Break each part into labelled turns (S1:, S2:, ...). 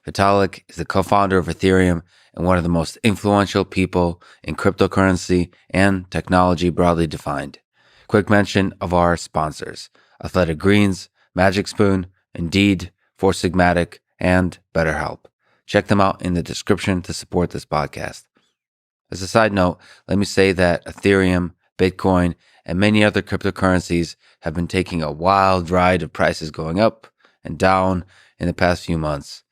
S1: Vitalik is the co-founder of Ethereum and one of the most influential people in cryptocurrency and technology broadly defined. Quick mention of our sponsors: Athletic Greens, Magic Spoon, Indeed, Four Sigmatic, and BetterHelp. Check them out in the description to support this podcast. As a side note, let me say that Ethereum, Bitcoin, and many other cryptocurrencies have been taking a wild ride of prices going up and down in the past few months.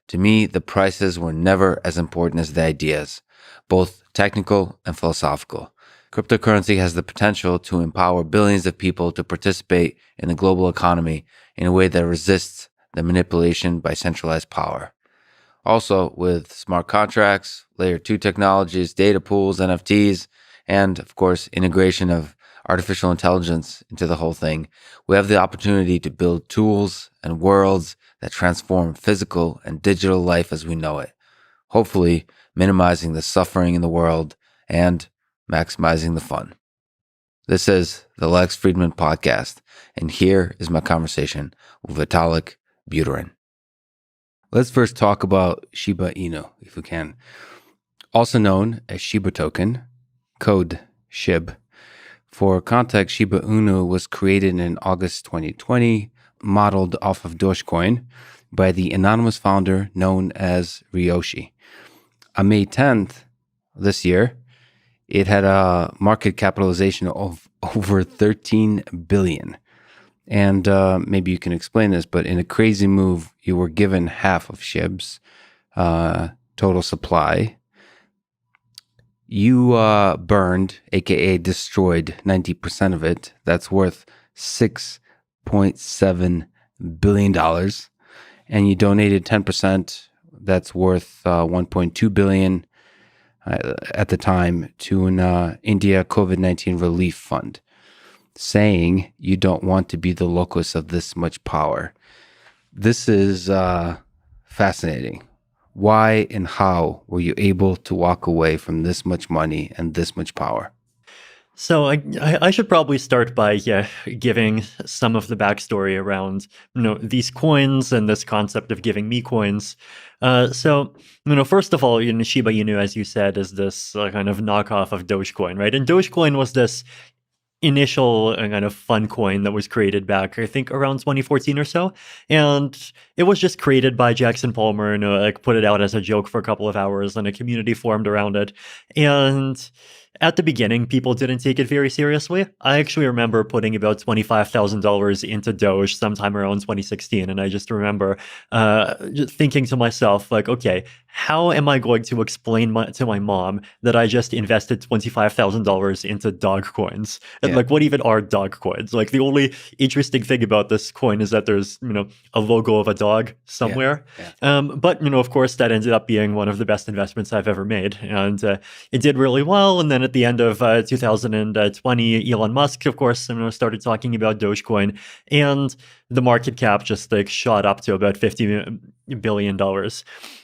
S1: To me, the prices were never as important as the ideas, both technical and philosophical. Cryptocurrency has the potential to empower billions of people to participate in the global economy in a way that resists the manipulation by centralized power. Also, with smart contracts, layer 2 technologies, data pools, NFTs, and of course, integration of artificial intelligence into the whole thing, we have the opportunity to build tools and worlds that transform physical and digital life as we know it, hopefully minimizing the suffering in the world and maximizing the fun. This is the Lex Friedman Podcast, and here is my conversation with Vitalik Buterin. Let's first talk about Shiba Inu, if we can. Also known as Shiba token, code SHIB. For context, Shiba Inu was created in August 2020, modeled off of Dogecoin by the anonymous founder known as Ryoshi. On May 10th this year, it had a market capitalization of over 13 billion. And maybe you can explain this, but in a crazy move, you were given half of SHIB's total supply. You burned, aka destroyed, 90% of it. That's worth $6.7 billion. And you donated 10%. That's worth $1.2 billion at the time to an India COVID-19 relief fund, saying you don't want to be the locus of this much power. This is fascinating. Why and how were you able to walk away from this much money and this much power?
S2: So I should probably start by giving some of the backstory around these coins and this concept of giving me coins. So first of all, Shiba Inu, as you said, is this kind of knockoff of Dogecoin, right? And Dogecoin was this initial kind of fun coin that was created back, I think, around 2014 or so. And it was just created by Jackson Palmer and put it out as a joke for a couple of hours, and a community formed around it. And at the beginning, people didn't take it very seriously. I actually remember putting about $25,000 into Doge sometime around 2016. And I just remember just thinking to myself, okay, how am I going to explain to my mom that I just invested $25,000 into dog coins? And what even are dog coins? The only interesting thing about this coin is that there's, a logo of a dog somewhere. But, of course, that ended up being one of the best investments I've ever made. And it did really well. And then at the end of 2020, Elon Musk, of course, started talking about Dogecoin, and the market cap just shot up to about $50 billion.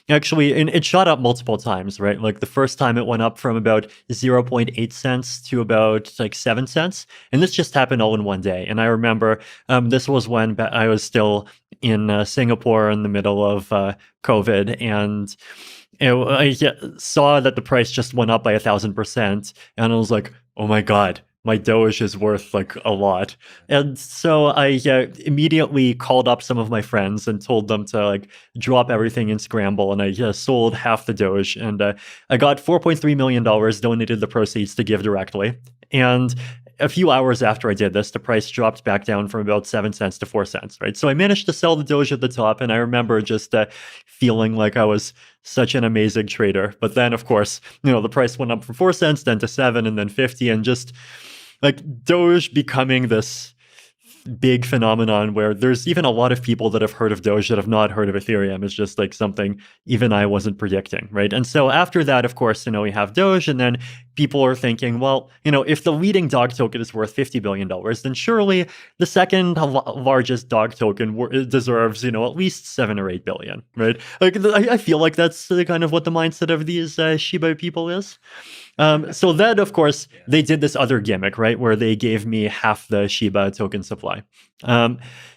S2: Actually, and it shot up multiple times, right? The first time it went up from about 0.8 cents to about 7 cents. And this just happened all in one day. And I remember this was when I was still in Singapore in the middle of COVID, and I saw that the price just went up by 1,000%, and I was like, oh my God, my Doge is worth a lot. And so I immediately called up some of my friends and told them to drop everything and scramble. And I sold half the Doge, and I got $4.3 million, donated the proceeds to give directly. And a few hours after I did this, the price dropped back down from about 7 cents to 4 cents, right? So I managed to sell the Doge at the top, and I remember just feeling like I was such an amazing trader. But then, of course, the price went up from 4 cents, then to 7, and then 50, and just Doge becoming this big phenomenon where there's even a lot of people that have heard of Doge that have not heard of Ethereum. It's just something even I wasn't predicting, right? And so after that, of course, we have Doge, and then people are thinking, well, if the leading dog token is worth $50 billion, then surely the second largest dog token deserves, at least 7 or 8 billion, right? I feel like that's kind of what the mindset of these Shiba people is. So then, of course, they did this other gimmick, right, where they gave me half the Shiba token supply.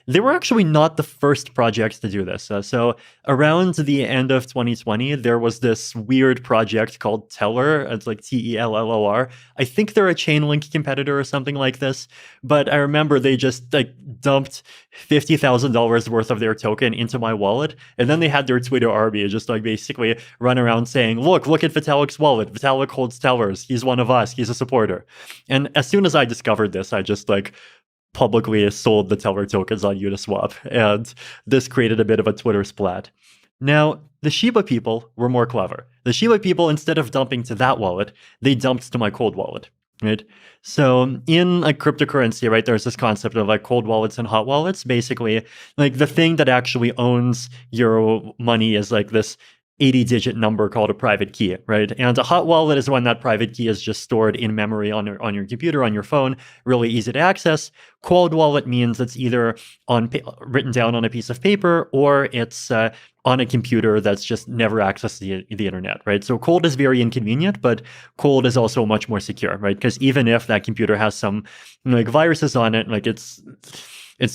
S2: they were actually not the first projects to do this. So around the end of 2020, there was this weird project called Teller. It's like Tellor. I think they're a Chainlink competitor or something like this. But I remember they just like dumped $50,000 worth of their token into my wallet, and then they had their Twitter army just like basically run around saying, look at Vitalik's wallet. Vitalik holds Tellers. He's one of us. He's a supporter. And as soon as I discovered this, I just like publicly sold the Teller tokens on Uniswap, and this created a bit of a Twitter splat. Now, the Shiba people were more clever. The Shiba people, instead of dumping to that wallet, they dumped to my cold wallet. Right. So in like cryptocurrency, right, there's this concept of like cold wallets and hot wallets. Basically, like the thing that actually owns your money is like this 80-digit number called a private key, right? And a hot wallet is when that private key is just stored in memory on your computer, on your phone, really easy to access. Cold wallet means it's either written down on a piece of paper, or it's on a computer that's just never accessed the internet, right? So cold is very inconvenient, but cold is also much more secure, right? Because even if that computer has some like viruses on it, like it's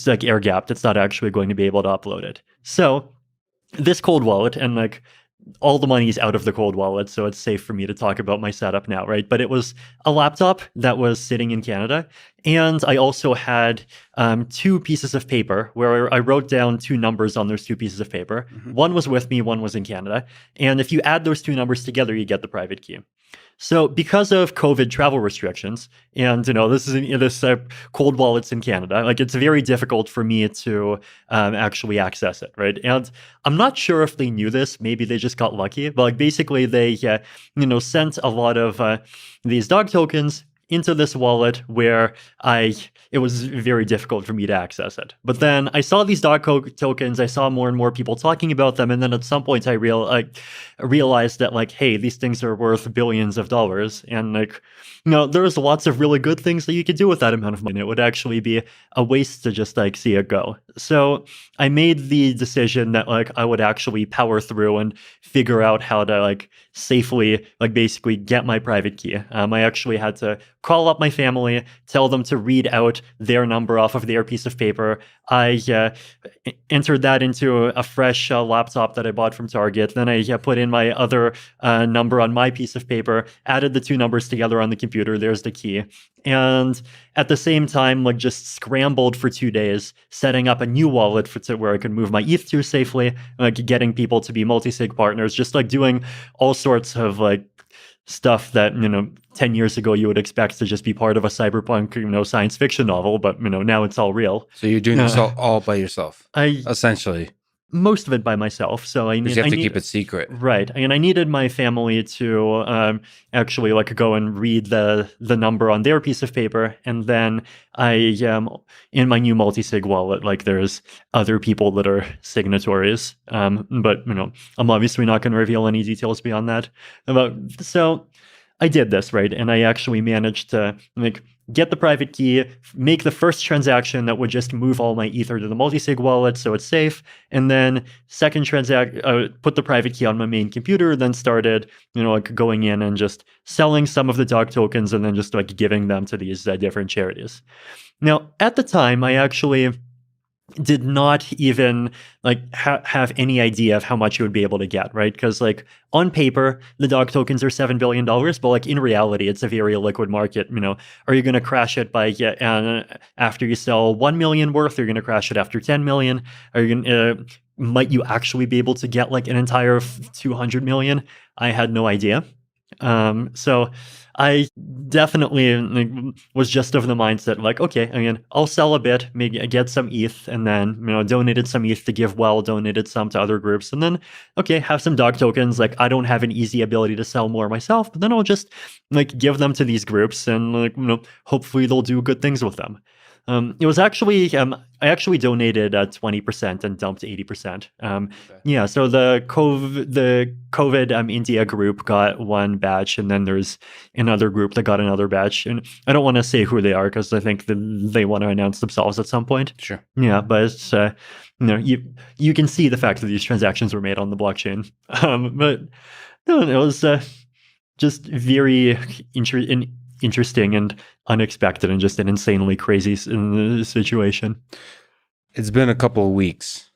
S2: like air gapped, it's not actually going to be able to upload it. So this cold wallet, and like all the money's out of the cold wallet, so it's safe for me to talk about my setup now, right? But it was a laptop that was sitting in Canada, and I also had 2 pieces of paper where I wrote down 2 numbers on those 2 pieces of paper. Mm-hmm. One was with me, one was in Canada, and if you add those 2 numbers together, you get the private key. So because of COVID travel restrictions, and this is this cold wallets in Canada, like it's very difficult for me to actually access it, right? And I'm not sure if they knew this. Maybe they just got lucky. But like basically, they sent a lot of these dog tokens into this wallet where it was very difficult for me to access it. But then I saw these dog tokens, I saw more and more people talking about them, and then at some point I realized that like, hey, these things are worth billions of dollars, and like, there's lots of really good things that you could do with that amount of money. It would actually be a waste to just like see it go. So I made the decision that like I would actually power through and figure out how to like safely like basically get my private key. I actually had to call up my family, tell them to read out their number off of their piece of paper. I entered that into a fresh laptop that I bought from Target. Then I put in my other number on my piece of paper, added the 2 numbers together on the computer. There's the key. And at the same time, like just scrambled for 2 days, setting up a new wallet where I could move my ETH to safely, like getting people to be multi-sig partners, just like doing all sorts of like stuff that 10 years ago you would expect to just be part of a cyberpunk science fiction novel, but now it's all real.
S1: So you're doing this all by yourself, essentially.
S2: Most of it by myself. So you
S1: have to keep it secret,
S2: right? And I needed my family to actually like go and read the number on their piece of paper, and then I in my new multi-sig wallet, like there's other people that are signatories, but I'm obviously not going to reveal any details beyond that. So I did this, right, and I actually managed to like get the private key, make the first transaction that would just move all my Ether to the multi-sig wallet so it's safe, and then second put the private key on my main computer, then started, like going in and just selling some of the dog tokens and then just like giving them to these different charities. Now, at the time, I actually did not even like have any idea of how much you would be able to get, right? Because like on paper, the dog tokens are $7 billion, but like in reality, it's a very liquid market. Are you going to crash it by after you sell 1 million worth? Are you going to crash it after 10 million? Are you going to might you actually be able to get like an entire 200 million? I had no idea. So I definitely was just of the mindset like, okay, I'll sell a bit, maybe get some ETH, and then, donated some ETH to GiveWell, donated some to other groups, and then, okay, have some dog tokens. Like, I don't have an easy ability to sell more myself, but then I'll just like give them to these groups and like, hopefully they'll do good things with them. It was actually, I actually donated 20% and dumped 80%. Okay. Yeah, so the COVID India group got one batch, and then there's another group that got another batch. And I don't want to say who they are because I think they want to announce themselves at some point.
S1: Sure.
S2: Yeah, but it's, you can see the fact that these transactions were made on the blockchain. But no, it was just very interesting and unexpected, and just an insanely crazy situation.
S1: It's been a couple of weeks.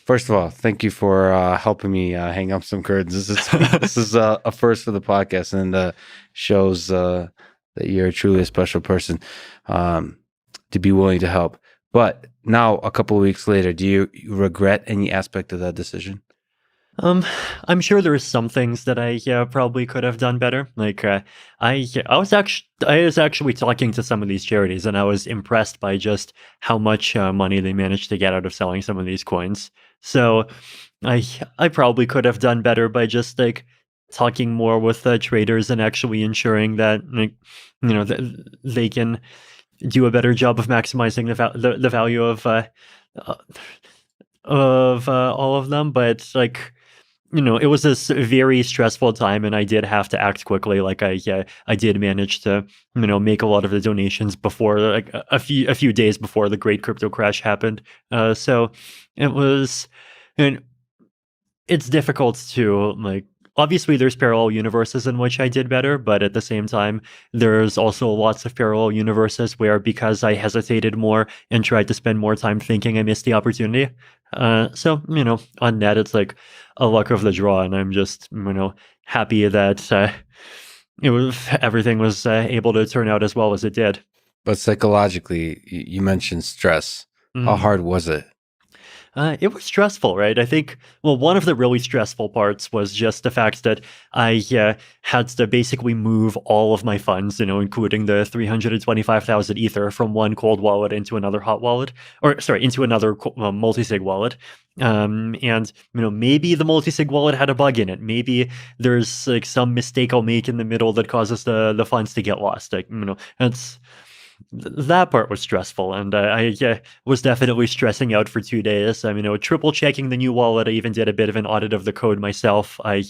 S1: First of all, thank you for helping me hang up some curtains. This is a first for the podcast, and shows that you're truly a special person to be willing to help. But now, a couple of weeks later, do you regret any aspect of that decision?
S2: I'm sure there's some things that I probably could have done better. Like I was actually talking to some of these charities, and I was impressed by just how much money they managed to get out of selling some of these coins. So I probably could have done better by just like talking more with traders and actually ensuring that like they can do a better job of maximizing the value uh, of all of them. But like it was a very stressful time, and I did have to act quickly. Like I did manage to, make a lot of the donations before, like a few days before the great crypto crash happened. So it was, and it's difficult to like. Obviously, there's parallel universes in which I did better, but at the same time, there's also lots of parallel universes where because I hesitated more and tried to spend more time thinking, I missed the opportunity. So, on net, it's like a luck of the draw, and I'm just, happy that everything was able to turn out as well as it did.
S1: But psychologically, you mentioned stress. How hard was it?
S2: It was stressful, right? I think, well, one of the really stressful parts was just the fact that I had to basically move all of my funds, including the 325,000 Ether from one cold wallet into another hot wallet, or sorry, into another multi-sig wallet. And, maybe the multi-sig wallet had a bug in it. Maybe there's like some mistake I'll make in the middle that causes the funds to get lost. Like, that part was stressful, and I was definitely stressing out for 2 days. I mean, triple checking the new wallet. I even did a bit of an audit of the code myself. I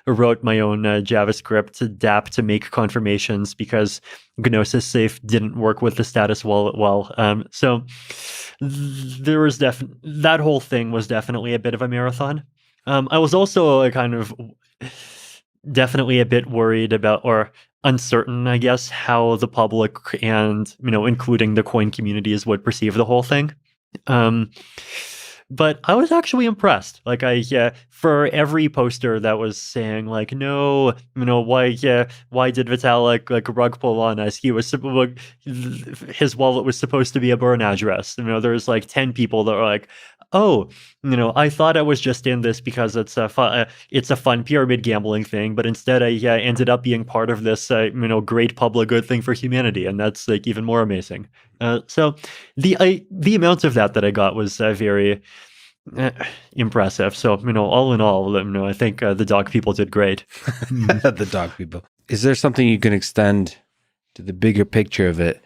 S2: wrote my own JavaScript dApp to make confirmations because Gnosis Safe didn't work with the status wallet well. So there was that whole thing was definitely a bit of a marathon. I was also kind of definitely a bit worried about, or uncertain, I guess, how the public and, including the coin communities would perceive the whole thing. But I was actually impressed. Like for every poster that was saying like, no, why did Vitalik like rug pull on us? His wallet was supposed to be a burn address. There's like 10 people that are like, oh, I thought I was just in this because it's a fun pyramid gambling thing, but instead I ended up being part of this, great public good thing for humanity, and that's like even more amazing. So the amount of that I got was very impressive. So all in all, I think the dog people did great.
S1: The dog people. Is there something you can extend to the bigger picture of it?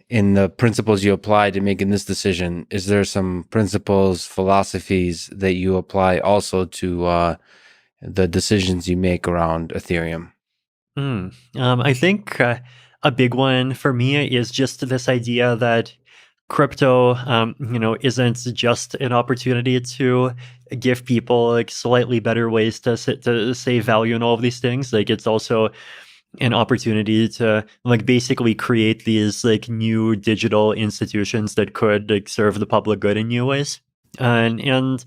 S1: In the principles you applied to making this decision, is there some principles, philosophies that you apply also to the decisions you make around Ethereum?
S2: I think a big one for me is just this idea that crypto, isn't just an opportunity to give people like slightly better ways to save value and all of these things. Like it's also an opportunity to like basically create these like new digital institutions that could like serve the public good in new ways. And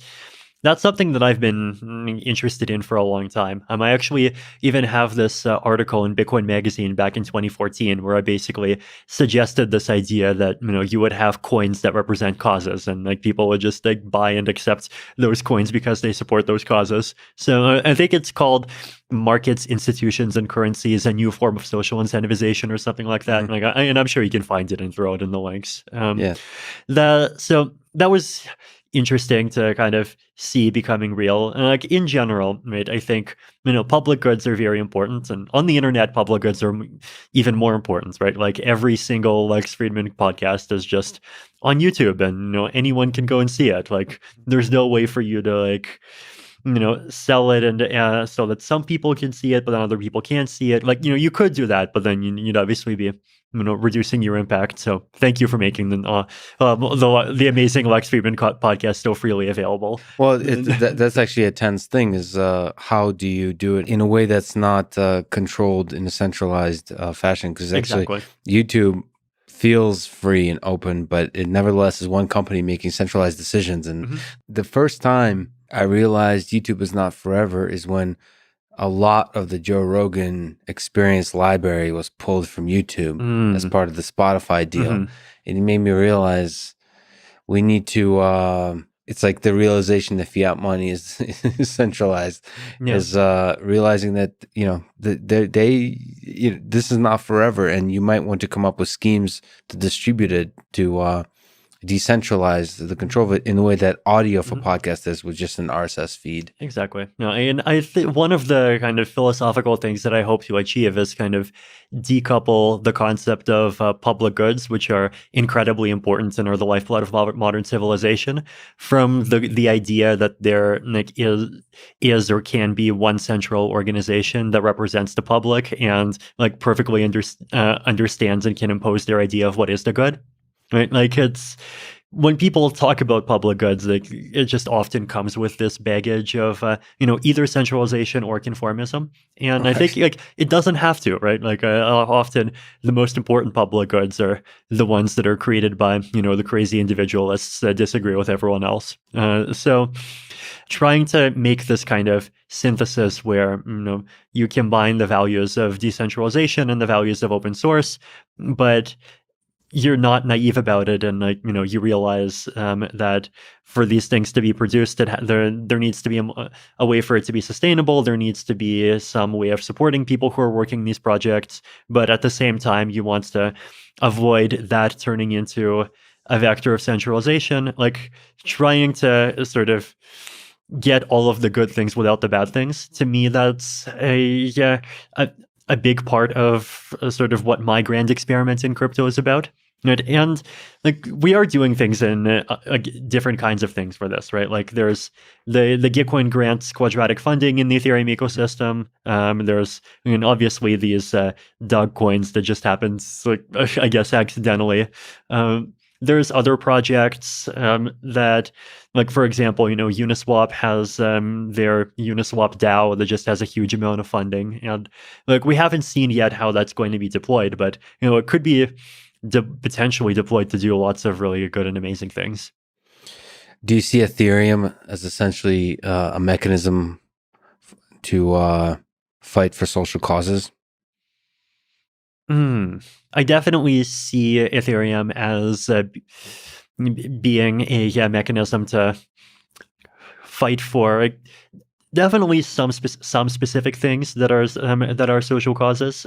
S2: that's something that I've been interested in for a long time. I actually even have this article in Bitcoin Magazine back in 2014 where I basically suggested this idea that, you would have coins that represent causes, and like people would just like buy and accept those coins because they support those causes. So I think it's called Markets, Institutions, and Currencies, a New Form of Social Incentivization or something like that. Mm-hmm. And I'm sure you can find it and throw it in the links. So that was interesting to kind of see becoming real. And like in general, right, I think, public goods are very important. And on the internet, public goods are even more important, right? Like every single Lex Friedman podcast is just on YouTube, and, anyone can go and see it. Like there's no way for you to like, sell it and so that some people can see it, but then other people can't see it. Like, you could do that, but then you'd obviously be, reducing your impact. So thank you for making the amazing Lex Friedman podcast so freely available.
S1: Well, that's actually a tense thing is how do you do it in a way that's not controlled in a centralized fashion? Because actually YouTube feels free and open, but it nevertheless is one company making centralized decisions. And the first time I realized YouTube is not forever is when a lot of the Joe Rogan Experience library was pulled from YouTube as part of the Spotify deal. And it made me realize we need to, it's like the realization that fiat money is centralized, is realizing that, this is not forever, and you might want to come up with schemes to distribute it, to decentralize the control of it in the way that audio for podcast is, with just an RSS feed.
S2: Exactly. No, and I think one of the kind of philosophical things that I hope to achieve is kind of decouple the concept of public goods, which are incredibly important and are the lifeblood of modern civilization, from the idea that there is or can be one central organization that represents the public and perfectly understands and can impose their idea of what is the good. Right, it's when people talk about public goods, it just often comes with this baggage of either centralization or conformism, and I think it doesn't have to, right? Often the most important public goods are the ones that are created by the crazy individualists that disagree with everyone else. So trying to make this kind of synthesis where you combine the values of decentralization and the values of open source, but you're not naive about it, and you realize that for these things to be produced, there needs to be a way for it to be sustainable. There needs to be some way of supporting people who are working these projects, but at the same time, you want to avoid that turning into a vector of centralization, trying to sort of get all of the good things without the bad things. To me, that's a big part of sort of what my grand experiment in crypto is about. Right? And we are doing things in different kinds of things for this, right? There's the Gitcoin grants quadratic funding in the Ethereum ecosystem. There's obviously these dog coins that just happens, I guess, accidentally. There's other projects that, for example, Uniswap has their Uniswap DAO that just has a huge amount of funding. And we haven't seen yet how that's going to be deployed, but it could be potentially deployed to do lots of really good and amazing things.
S1: Do you see Ethereum as essentially a mechanism to fight for social causes?
S2: I definitely see Ethereum as being a mechanism to fight for definitely some specific things that are social causes,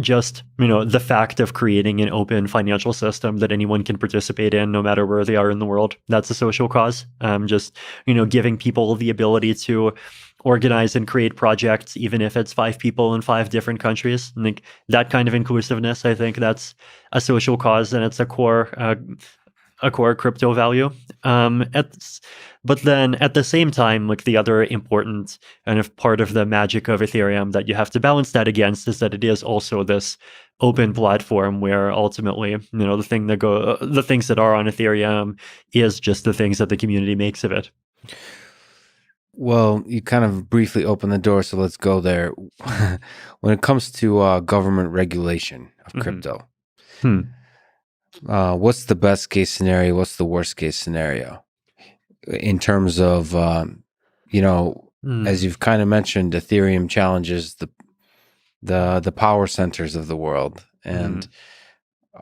S2: just the fact of creating an open financial system that anyone can participate in, no matter where they are in the world. That's a social cause. Just giving people the ability to organize and create projects, even if it's 5 people in 5 different countries. And that kind of inclusiveness, I think that's a social cause, and it's a core crypto value. But then at the same time, the other important kind of part of the magic of Ethereum that you have to balance that against is that it is also this open platform where ultimately, the things that are on Ethereum is just the things that the community makes of it.
S1: Well, you kind of briefly opened the door, so let's go there. When it comes to government regulation of crypto, what's the best case scenario? What's the worst case scenario? In terms of, as you've kind of mentioned, Ethereum challenges the power centers of the world. And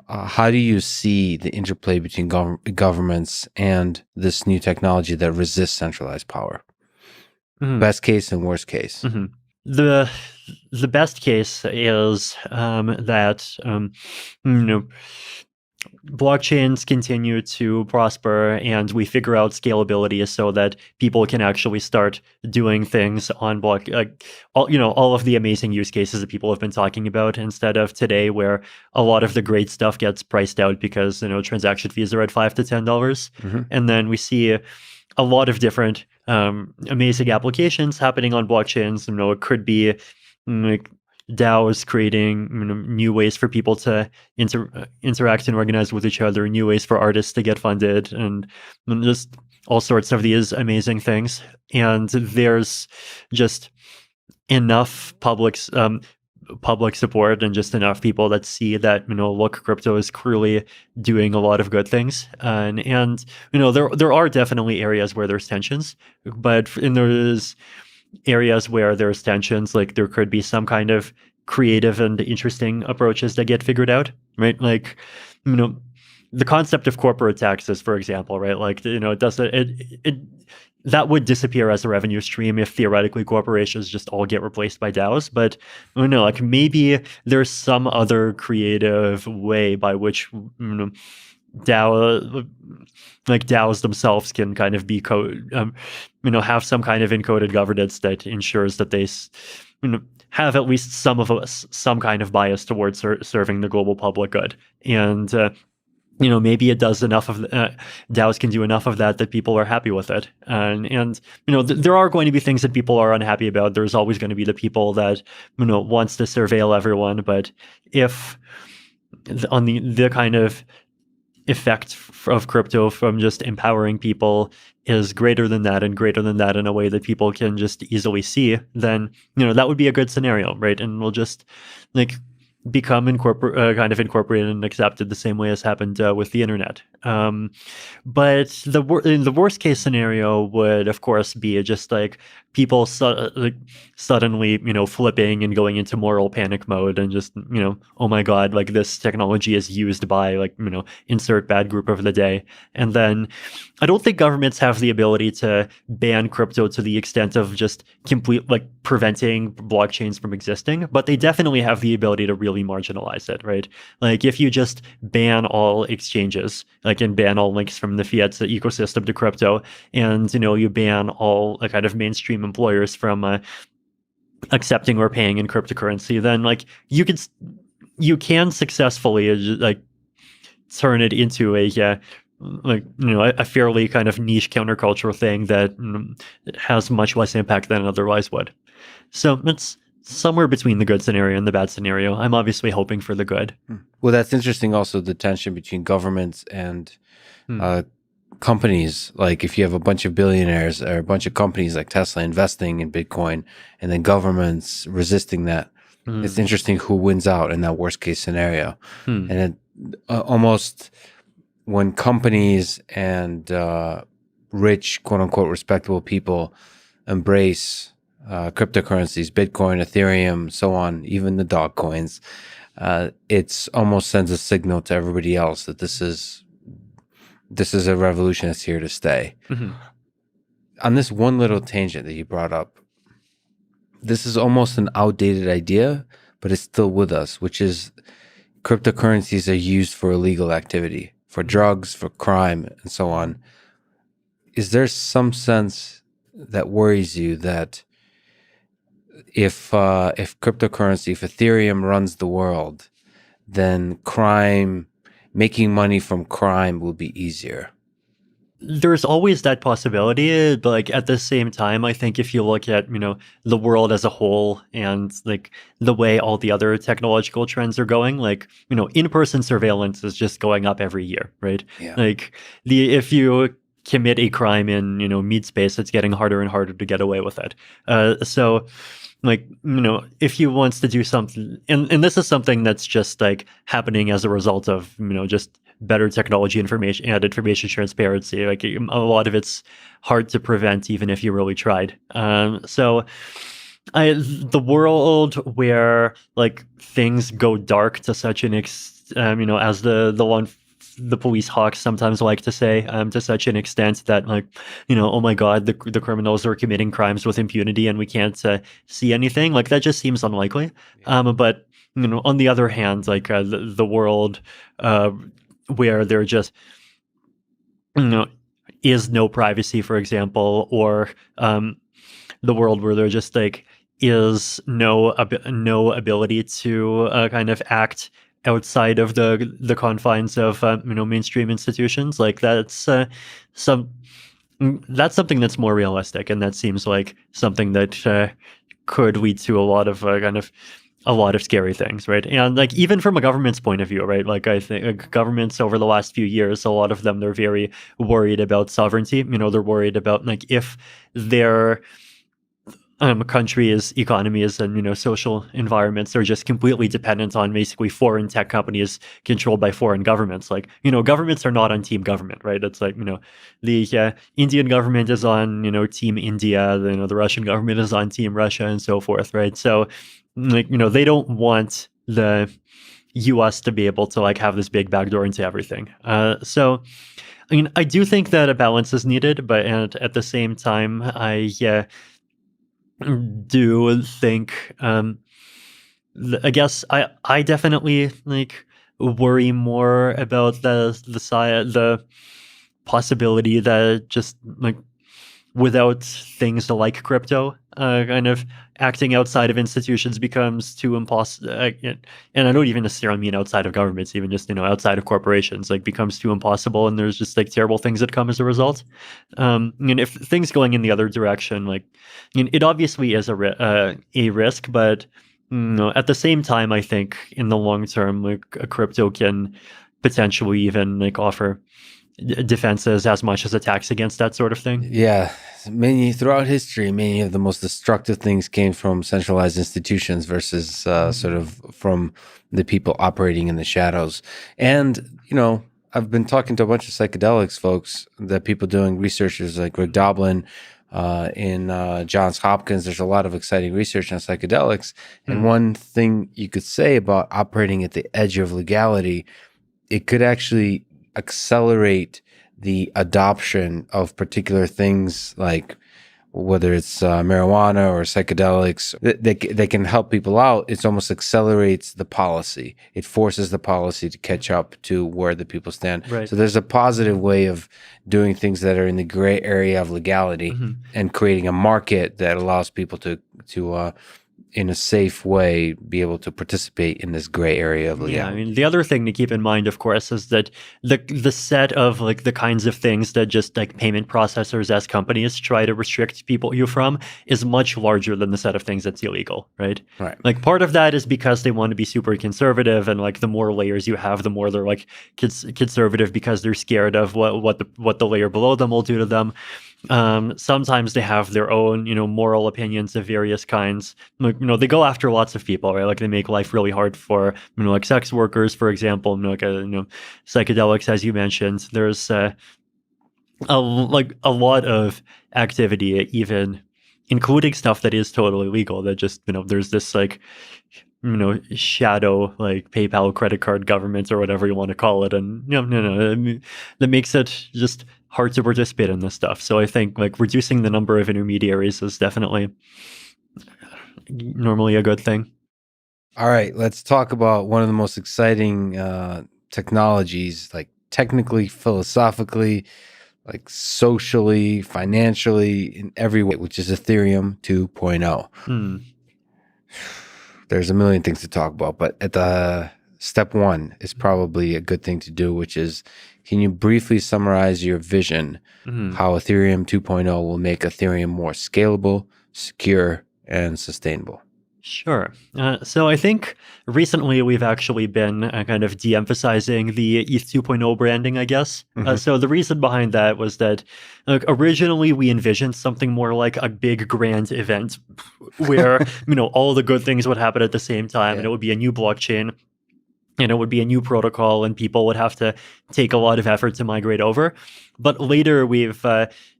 S1: how do you see the interplay between governments and this new technology that resists centralized power? Best case and worst case.
S2: The best case is that blockchains continue to prosper and we figure out scalability so that people can actually start doing things on all of the amazing use cases that people have been talking about, instead of today where a lot of the great stuff gets priced out because transaction fees are at $5 to $10. And then we see a lot of different amazing applications happening on blockchains. It could be DAOs creating new ways for people to interact and organize with each other, new ways for artists to get funded, and just all sorts of these amazing things. And there's just enough public support and just enough people that see that, look, crypto is clearly doing a lot of good things. And there are definitely areas where there's tensions, but in those areas where there's tensions, like there could be some kind of creative and interesting approaches that get figured out, right? Like, the concept of corporate taxes, for example, right? Like, it doesn't it that would disappear as a revenue stream if theoretically corporations just all get replaced by DAOs. But like maybe there's some other creative way by which DAOs themselves can kind of be have some kind of encoded governance that ensures that they have at least some kind of bias towards serving the global public good. And maybe it does enough of DAOs can do enough of that people are happy with it. And there are going to be things that people are unhappy about. There's always going to be the people that wants to surveil everyone. But if on the kind of effect of crypto from just empowering people is greater than that, and greater than that in a way that people can just easily see, then that would be a good scenario, right? And we'll just become kind of incorporated and accepted the same way as happened with the internet. But the worst case scenario would, of course, be just people suddenly, flipping and going into moral panic mode and just, oh my God, this technology is used by insert bad group of the day. And then I don't think governments have the ability to ban crypto to the extent of just preventing blockchains from existing, but they definitely have the ability to really marginalize it, right? If you just ban all exchanges, and ban all links from the fiat ecosystem to crypto, and you ban all kind of mainstream employers from accepting or paying in cryptocurrency, then you can successfully turn it into a fairly kind of niche countercultural thing that has much less impact than it otherwise would. So it's somewhere between the good scenario and the bad scenario. I'm obviously hoping for the good.
S1: Well, that's interesting. Also, the tension between governments and companies. Like if you have a bunch of billionaires or a bunch of companies like Tesla investing in Bitcoin, and then governments resisting that, it's interesting who wins out in that worst case scenario. And it almost when companies and rich, quote unquote, respectable people embrace cryptocurrencies, Bitcoin, Ethereum, so on, even the dog coins, it's almost sends a signal to everybody else that this is a revolution that's here to stay. On this one little tangent that you brought up, this is almost an outdated idea, but it's still with us, which is cryptocurrencies are used for illegal activity, for drugs, for crime, and so on. Is there some sense that worries you that if cryptocurrency, if Ethereum runs the world, then crime, making money from crime will be easier?
S2: There's always that possibility, but at the same time, I think if you look at the world as a whole and the way all the other technological trends are going, in-person surveillance is just going up every year, right?
S1: Yeah.
S2: If you commit a crime in meat space, it's getting harder and harder to get away with it. So if you wants to do something, and this is something that's just happening as a result of just better technology, information transparency. A lot of it's hard to prevent, even if you really tried. So the world where things go dark to such an as the police hawks sometimes like to say, to such an extent that oh my God, the criminals are committing crimes with impunity and we can't see anything. That just seems unlikely. But on the other hand, the world where there just is no privacy, for example, or the world where there just is no ability to kind of act outside of the confines of mainstream institutions, that's something that's more realistic, and that seems like something that could lead to a lot of scary things, right? And even from a government's point of view, right? I think governments over the last few years, a lot of them, they're very worried about sovereignty. They're worried about if they're countries, economies, and social environments are just completely dependent on basically foreign tech companies controlled by foreign governments. Like governments are not on team government, right? It's like the Indian government is on team India, the Russian government is on team Russia, and so forth, right? So like they don't want the U.S. to be able to like have this big backdoor into everything. So I do think that a balance is needed, but at the same time, I do think I guess I definitely like worry more about the possibility that just like without things like crypto, kind of acting outside of institutions becomes too impossible. And I don't even necessarily mean outside of governments, even just outside of corporations, like becomes too impossible, and there's just like terrible things that come as a result. And if things going in the other direction, like it obviously is a risk, but at the same time, I think in the long term, like a crypto can potentially even like offer defenses as much as attacks against that sort of thing.
S1: Yeah, throughout history, many of the most destructive things came from centralized institutions versus sort of from the people operating in the shadows. And I've been talking to a bunch of psychedelics folks, the people doing researchers like Rick Doblin in Johns Hopkins. There's a lot of exciting research on psychedelics. And one thing you could say about operating at the edge of legality, it could actually accelerate the adoption of particular things, like whether it's marijuana or psychedelics that can help people out. It almost accelerates the policy. It forces the policy to catch up to where the people stand.
S2: Right.
S1: So there's a positive way of doing things that are in the gray area of legality and creating a market that allows people to in a safe way, be able to participate in this gray area of legality.
S2: Yeah, I mean, the other thing to keep in mind, of course, is that the set of like the kinds of things that just like payment processors as companies try to restrict you from is much larger than the set of things that's illegal, right?
S1: Right.
S2: Like part of that is because they want to be super conservative, and like the more layers you have, the more they're like conservative because they're scared of what the layer below them will do to them. Sometimes they have their own, moral opinions of various kinds. Like, they go after lots of people, right? Like they make life really hard for, like sex workers, for example. Like, psychedelics, as you mentioned. There's a lot of activity, even including stuff that is totally legal. That just, there's this like, shadow like PayPal credit card government or whatever you want to call it, and that makes it just hard to participate in this stuff. So I think like reducing the number of intermediaries is definitely normally a good thing.
S1: All right, let's talk about one of the most exciting technologies, like technically, philosophically, like socially, financially, in every way, which is Ethereum 2.0. There's a million things to talk about, but at the step one is probably a good thing to do, which is, can you briefly summarize your vision, how Ethereum 2.0 will make Ethereum more scalable, secure, and sustainable?
S2: Sure. So I think recently we've actually been kind of de-emphasizing the ETH 2.0 branding, I guess. So the reason behind that was that originally we envisioned something more like a big grand event where, all the good things would happen at the same time, and it would be a new blockchain, and it would be a new protocol, and people would have to take a lot of effort to migrate over. But later we've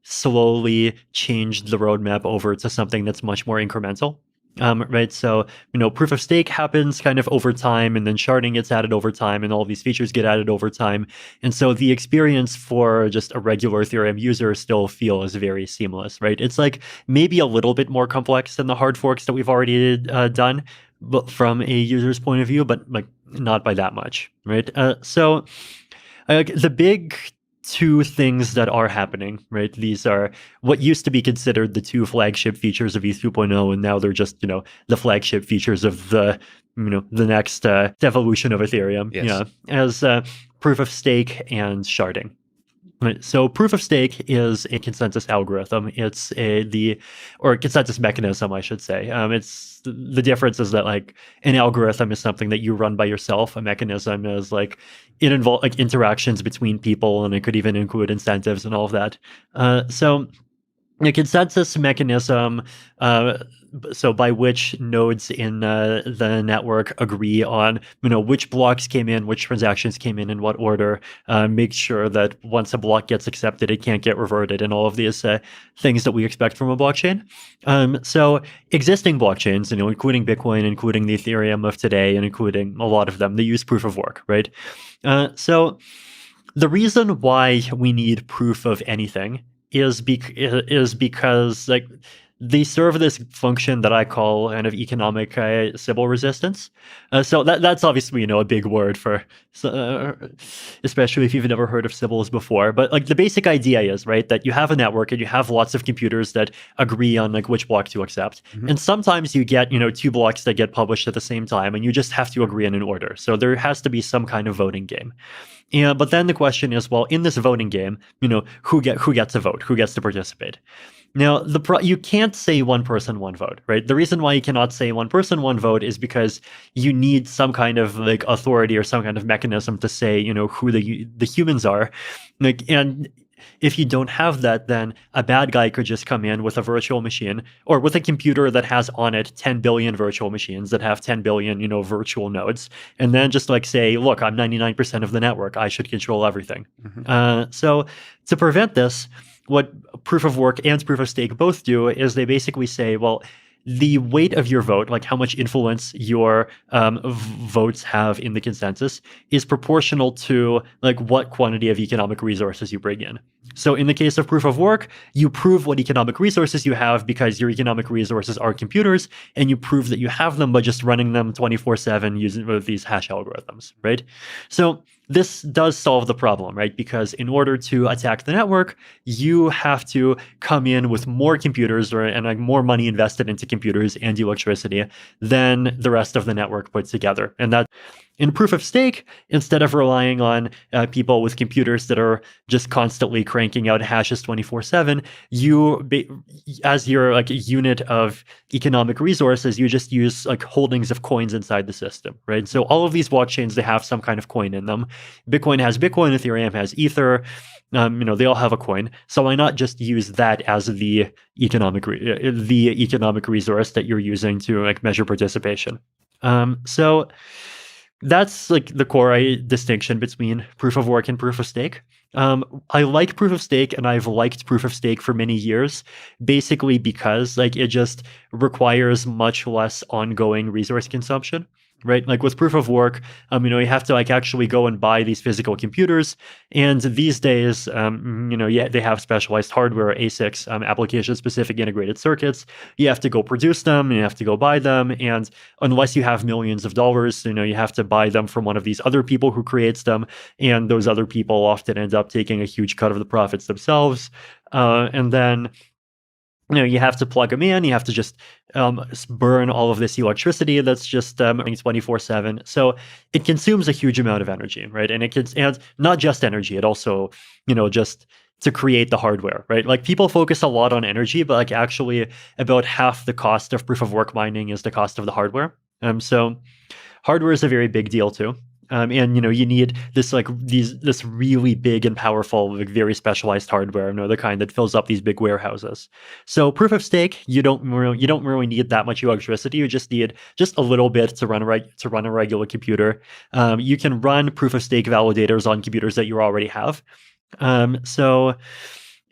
S2: slowly changed the roadmap over to something that's much more incremental. Right. So, proof of stake happens kind of over time, and then sharding gets added over time, and all these features get added over time. And so the experience for just a regular Ethereum user still feels very seamless, right? It's like maybe a little bit more complex than the hard forks that we've already done, but from a user's point of view, but like not by that much, right? So the big two things that are happening, right? These are what used to be considered the two flagship features of ETH 2.0, and now they're just, the flagship features of the next evolution of Ethereum.
S1: Yes.
S2: Yeah, as proof of stake and sharding. Right. So proof of stake is a consensus algorithm. It's or consensus mechanism, I should say. It's the difference is that like an algorithm is something that you run by yourself. A mechanism is like it involves like interactions between people, and it could even include incentives and all of that. So a consensus mechanism, so by which nodes in the network agree on, which blocks came in, which transactions came in what order, make sure that once a block gets accepted, it can't get reverted, and all of these things that we expect from a blockchain. So existing blockchains, including Bitcoin, including the Ethereum of today, and including a lot of them, they use proof of work, right? So the reason why we need proof of anything is because like they serve this function that I call kind of economic Sybil resistance. So that's obviously a big word for, especially if you've never heard of Sybils before. But like the basic idea is right that you have a network and you have lots of computers that agree on like which block to accept, and sometimes you get two blocks that get published at the same time, and you just have to agree in an order. So there has to be some kind of voting game. But then the question is, well, in this voting game, who gets a vote? Who gets to participate? Now, you can't say one person, one vote, right? The reason why you cannot say one person, one vote is because you need some kind of like authority or some kind of mechanism to say, who the humans are. And if you don't have that, then a bad guy could just come in with a virtual machine or with a computer that has on it 10 billion virtual machines that have 10 billion, virtual nodes, and then just like say, look, I'm 99% of the network. I should control everything. So to prevent this, what proof of work and proof of stake both do is they basically say, well, the weight of your vote, like how much influence your votes have in the consensus, is proportional to like what quantity of economic resources you bring in. So in the case of proof of work, you prove what economic resources you have because your economic resources are computers, and you prove that you have them by just running them 24/7 using these hash algorithms, right? So this does solve the problem, right? Because in order to attack the network, you have to come in with more computers and like more money invested into computers and electricity than the rest of the network put together. And that in proof of stake, instead of relying on people with computers that are just constantly cranking out hashes 24/7, as your like unit of economic resources, you just use like holdings of coins inside the system, right? So all of these blockchains, they have some kind of coin in them. Bitcoin has Bitcoin, Ethereum has Ether. They all have a coin. So why not just use that as the economic resource that you're using to like measure participation? So that's like the core distinction between proof of work and proof of stake. I like proof of stake, and I've liked proof of stake for many years, basically because like it just requires much less ongoing resource consumption. Right, like with proof of work, you have to like actually go and buy these physical computers, and these days, they have specialized hardware, ASICs, application-specific integrated circuits. You have to go produce them, you have to go buy them, and unless you have millions of dollars, you have to buy them from one of these other people who creates them, and those other people often end up taking a huge cut of the profits themselves, and then you have to plug them in. You have to just burn all of this electricity that's just 24/7. So it consumes a huge amount of energy, right? And not just energy. It also, just to create the hardware, right? Like people focus a lot on energy, but like actually about half the cost of proof of work mining is the cost of the hardware. So hardware is a very big deal too. And you need this this really big and powerful, like very specialized hardware, the kind that fills up these big warehouses. So proof of stake, you don't really need that much electricity. You just need just a little bit to run a regular computer. You can run proof of stake validators on computers that you already have. So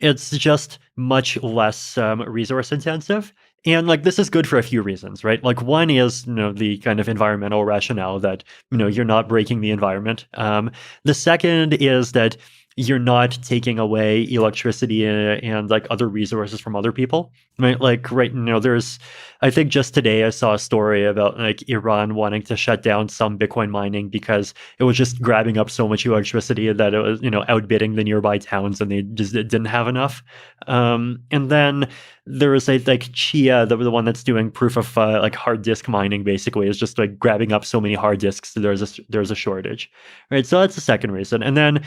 S2: it's just much less resource intensive. And like this is good for a few reasons, right? Like one is, the kind of environmental rationale that, you're not breaking the environment. The second is that you're not taking away electricity and like other resources from other people, right? Like there's, I think just today I saw a story about like Iran wanting to shut down some Bitcoin mining because it was just grabbing up so much electricity that it was, outbidding the nearby towns, and they just didn't have enough. And then there is a like Chia, the one that's doing proof of like hard disk mining, basically is just like grabbing up so many hard disks that there's a shortage, right? So that's the second reason, and then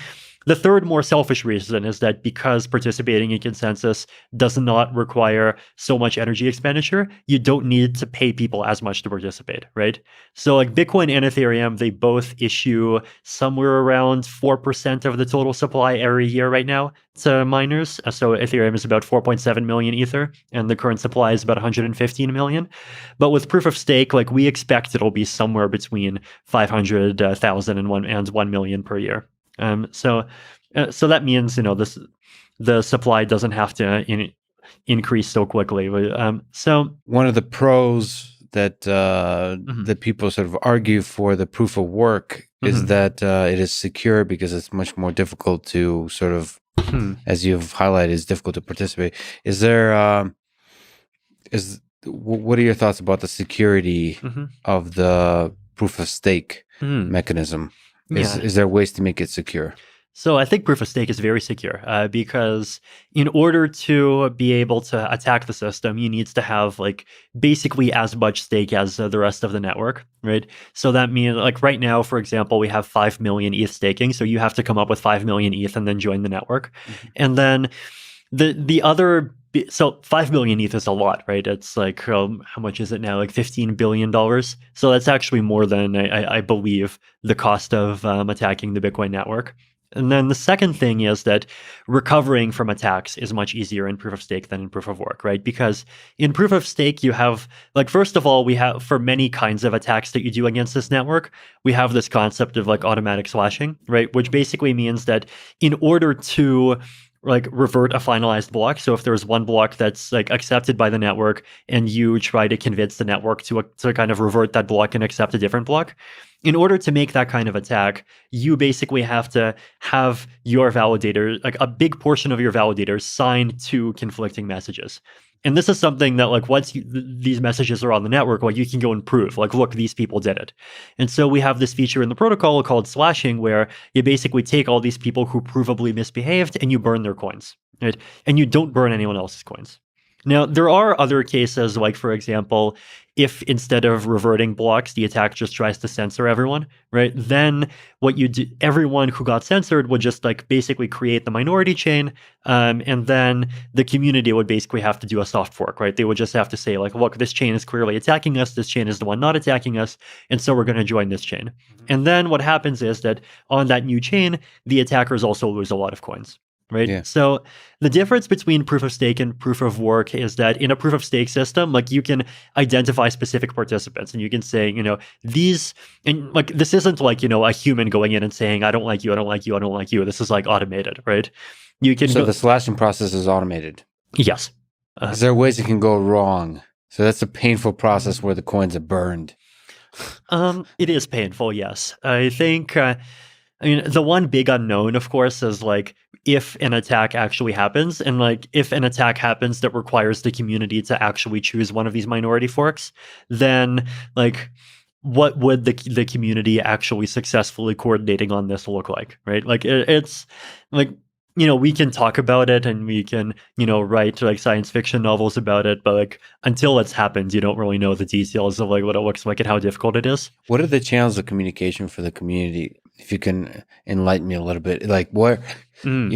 S2: the third, more selfish reason is that because participating in consensus does not require so much energy expenditure, you don't need to pay people as much to participate, right? So like Bitcoin and Ethereum, they both issue somewhere around 4% of the total supply every year right now to miners. So Ethereum is about 4.7 million Ether, and the current supply is about 115 million. But with proof of stake, like we expect it'll be somewhere between 500,000 and 1 million per year. So that means the supply doesn't have to increase so quickly. So
S1: one of the pros that
S2: Mhm.
S1: that people sort of argue for the proof of work is
S2: Mhm.
S1: that it is secure because it's much more difficult to sort of,
S2: Hmm.
S1: as you've highlighted, it's difficult to participate. Is there what are your thoughts about the security
S2: Mhm.
S1: of the proof of stake
S2: Hmm.
S1: mechanism?
S2: Yeah.
S1: Is there ways to make it secure?
S2: So I think proof of stake is very secure because in order to be able to attack the system, you need to have like basically as much stake as the rest of the network, right? So that means like right now, for example, we have 5 million ETH staking. So you have to come up with 5 million ETH and then join the network. And then the other so 5 million ETH is a lot, right? It's like how much is it now? Like $15 billion. So that's actually more than I believe the cost of attacking the Bitcoin network. And then the second thing is that recovering from attacks is much easier in proof of stake than in proof of work, right? Because in proof of stake, you have, like, first of all, we have, for many kinds of attacks that you do against this network, we have this concept of like automatic slashing, right? Which basically means that in order to like revert a finalized block. So if there's one block that's like accepted by the network and you try to convince the network to kind of revert that block and accept a different block, in order to make that kind of attack, you basically have to have your validator, like a big portion of your validators, sign two conflicting messages. And this is something that, like, once these messages are on the network, like, you can go and prove, like, look, these people did it. And so we have this feature in the protocol called slashing, where you basically take all these people who provably misbehaved and you burn their coins, right? And you don't burn anyone else's coins. Now, there are other cases, like, for example, if instead of reverting blocks, the attack just tries to censor everyone, right? Then what you do, everyone who got censored would just like basically create the minority chain, and then the community would basically have to do a soft fork, right? They would just have to say like, look, this chain is clearly attacking us. This chain is the one not attacking us, and so we're going to join this chain. And then what happens is that on that new chain, the attackers also lose a lot of coins. Right.
S1: Yeah.
S2: So the difference between proof of stake and proof of work is that in a proof of stake system, like you can identify specific participants and you can say, these, and like this isn't like, a human going in and saying, I don't like you, I don't like you, I don't like you. This is like automated, right? You can
S1: So the slashing process is automated.
S2: Yes.
S1: Is there ways it can go wrong? So that's a painful process where the coins are burned.
S2: It is painful, yes. I think, the one big unknown, of course, is like if an attack actually happens, and like if an attack happens that requires the community to actually choose one of these minority forks, then like what would the community actually successfully coordinating on this look like, right? Like it's like we can talk about it and we can write like science fiction novels about it, but like until it's happened, you don't really know the details of like what it looks like and how difficult it is.
S1: What are the channels of communication for the community? If you can enlighten me a little bit, like what in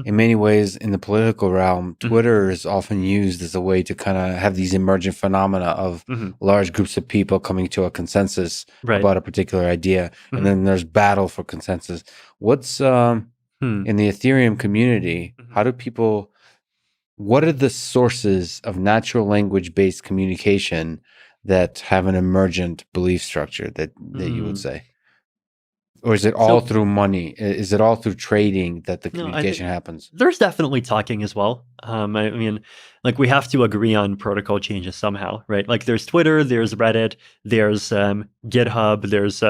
S1: many ways in the political realm, Twitter is often used as a way to kind of have these emergent phenomena of large groups of people coming to a consensus about a particular idea, and then there's battle for consensus. What's in the Ethereum community, how do people, what are the sources of natural language-based communication that have an emergent belief structure that you would say? Or is it all through money? Is it all through trading that the communication happens?
S2: There's definitely talking as well. I mean, like we have to agree on protocol changes somehow, right? Like there's Twitter, there's Reddit, there's GitHub, there's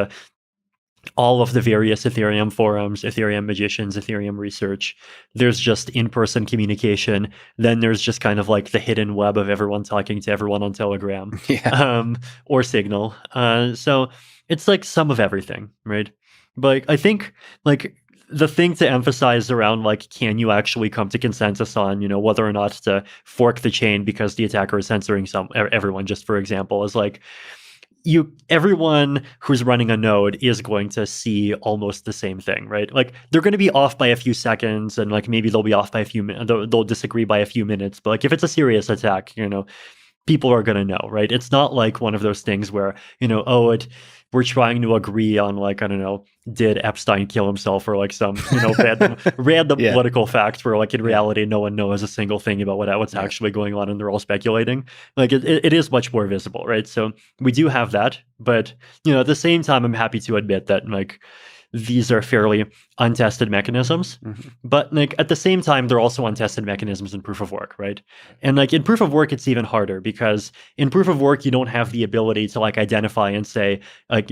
S2: all of the various Ethereum forums, Ethereum magicians, Ethereum research. There's just in-person communication. Then there's just kind of like the hidden web of everyone talking to everyone on Telegram or Signal. So it's like some of everything, right? But I think like the thing to emphasize around like, can you actually come to consensus on, whether or not to fork the chain because the attacker is censoring everyone, just for example, is like, everyone who's running a node is going to see almost the same thing, right? Like, they're going to be off by a few seconds, and like maybe they'll be off by a few minutes, they'll disagree by a few minutes, but like if it's a serious attack, people are going to know, right? It's not like one of those things where, we're trying to agree on, like, I don't know, did Epstein kill himself, or like some, random
S1: Yeah.
S2: political fact where like in reality, no one knows a single thing about what's actually going on, and they're all speculating. Like it is much more visible, right? So we do have that, but at the same time, I'm happy to admit that like these are fairly untested mechanisms, but like at the same time, they're also untested mechanisms in proof of work, right? And like in proof of work, it's even harder, because in proof of work, you don't have the ability to like identify and say, like,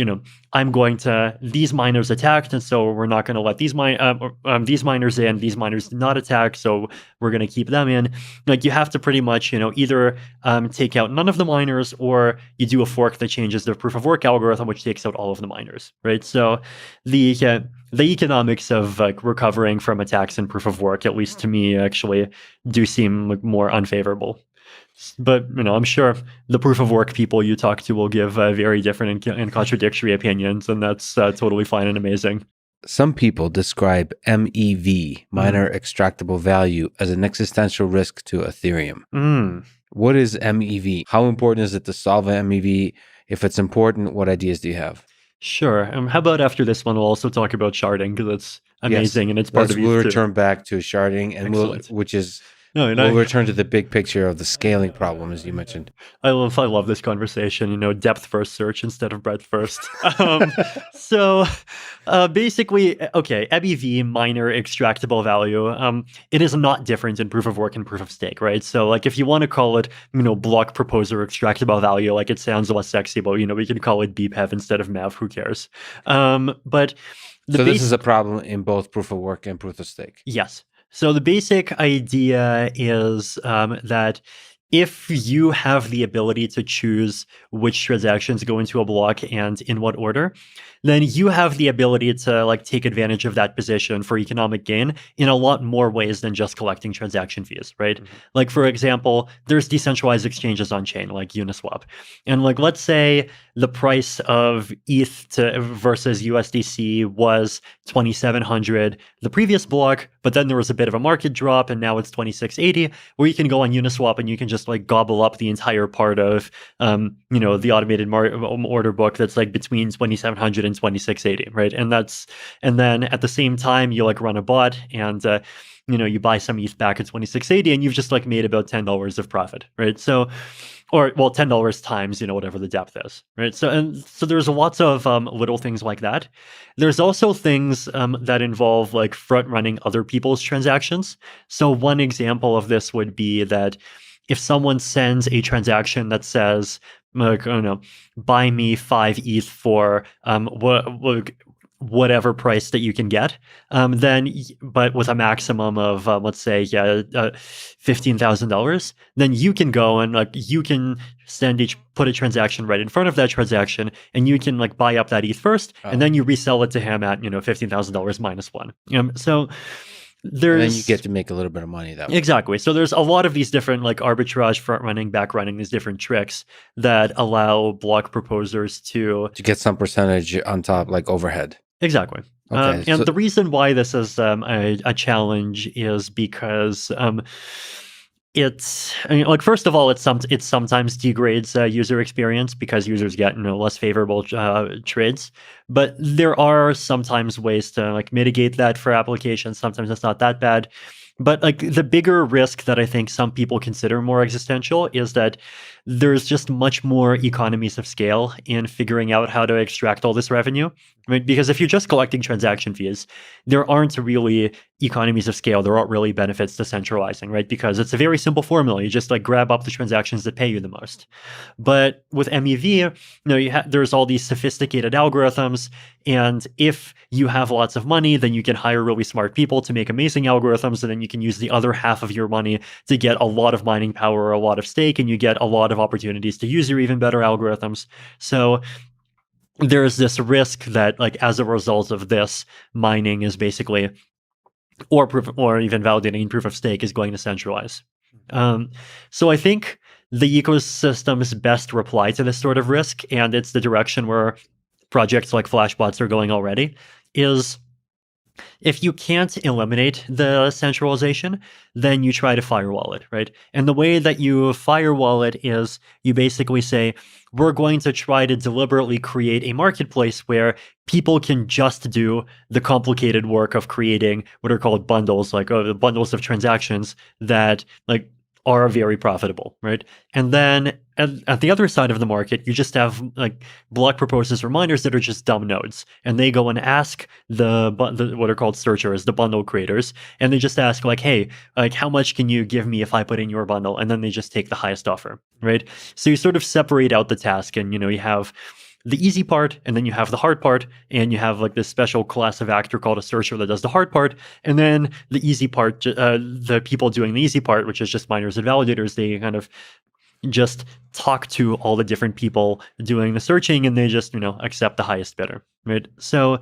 S2: I'm going to, these miners attacked, and so we're not going to let these miners in. These miners did not attack, so we're going to keep them in. Like, you have to pretty much, either take out none of the miners, or you do a fork that changes the proof of work algorithm, which takes out all of the miners, right? So the economics of like recovering from attacks in proof of work, at least to me, actually do seem like more unfavorable. But I'm sure the proof of work people you talk to will give very different and contradictory opinions, and that's totally fine and amazing.
S1: Some people describe MEV, miner extractable value, as an existential risk to Ethereum. What is MEV? How important is it to solve MEV? If it's important, what ideas do you have?
S2: Sure. How about after this one, we'll also talk about sharding, because it's amazing, and it's part of
S1: We'll return back to sharding, and we'll return to the big picture of the scaling problem, as you mentioned.
S2: I love this conversation. Depth first search instead of breadth first. So basically, okay, MEV, miner extractable value. It is not different in proof of work and proof of stake, right? So like if you want to call it, block proposer extractable value, like it sounds less sexy, but we can call it BPEV instead of MEV. Who cares? But
S1: this is a problem in both proof of work and proof of stake.
S2: Yes. So the basic idea is that if you have the ability to choose which transactions go into a block and in what order, then you have the ability to like take advantage of that position for economic gain in a lot more ways than just collecting transaction fees, right? Like, for example, there's decentralized exchanges on chain like Uniswap. And like, let's say the price of ETH versus USDC was 2,700 the previous block, but then there was a bit of a market drop and now it's 2,680, where you can go on Uniswap and you can just like gobble up the entire part of, the automated order book that's like between 2,700 and 2,680, right? And then at the same time, you like run a bot and, you buy some ETH back at 2,680 and you've just like made about $10 of profit, right? So, or well, $10 times, whatever the depth is, right? So there's lots of little things like that. There's also things that involve like front running other people's transactions. So one example of this would be that if someone sends a transaction that says, like, I don't know, buy me 5 ETH for whatever price that you can get, but with a maximum of let's say $15,000, then you can go and like you can put a transaction right in front of that transaction, and you can like buy up that ETH first, and then you resell it to him at $15,000 minus one. So. And
S1: then you get to make a little bit of money that way.
S2: Exactly. So there's a lot of these different like arbitrage, front running, back running, these different tricks that allow block proposers to
S1: get some percentage on top, like overhead.
S2: Exactly.
S1: Okay,
S2: and the reason why this is a challenge is because first of all, it sometimes degrades user experience because users get less favorable trades. But there are sometimes ways to like mitigate that for applications. Sometimes it's not that bad. But like the bigger risk that I think some people consider more existential is that there's just much more economies of scale in figuring out how to extract all this revenue, right? Because if you're just collecting transaction fees, there aren't really economies of scale. There aren't really benefits to centralizing, right? Because it's a very simple formula. You just like grab up the transactions that pay you the most. But with MEV, there's all these sophisticated algorithms. And if you have lots of money, then you can hire really smart people to make amazing algorithms. And then you can use the other half of your money to get a lot of mining power or a lot of stake, and you get a lot of opportunities to use your even better algorithms. So there's this risk that like as a result of this, mining is basically or even validating proof of stake is going to centralize. So I think the ecosystem's best reply to this sort of risk, and it's the direction where projects like Flashbots are going already, is if you can't eliminate the centralization, then you try to firewall it, right? And the way that you firewall it is you basically say, we're going to try to deliberately create a marketplace where people can just do the complicated work of creating what are called bundles, like the bundles of transactions that like are very profitable, right? And then at the other side of the market, you just have like block proposals or miners that are just dumb nodes, and they go and ask the what are called searchers, the bundle creators, and they just ask like, hey, like how much can you give me if I put in your bundle? And then they just take the highest offer, right? So you sort of separate out the task, and you have the easy part, and then you have the hard part, and you have like this special class of actor called a searcher that does the hard part, and then the easy part, the people doing the easy part, which is just miners and validators, they kind of just talk to all the different people doing the searching, and they just accept the highest bidder, right? So,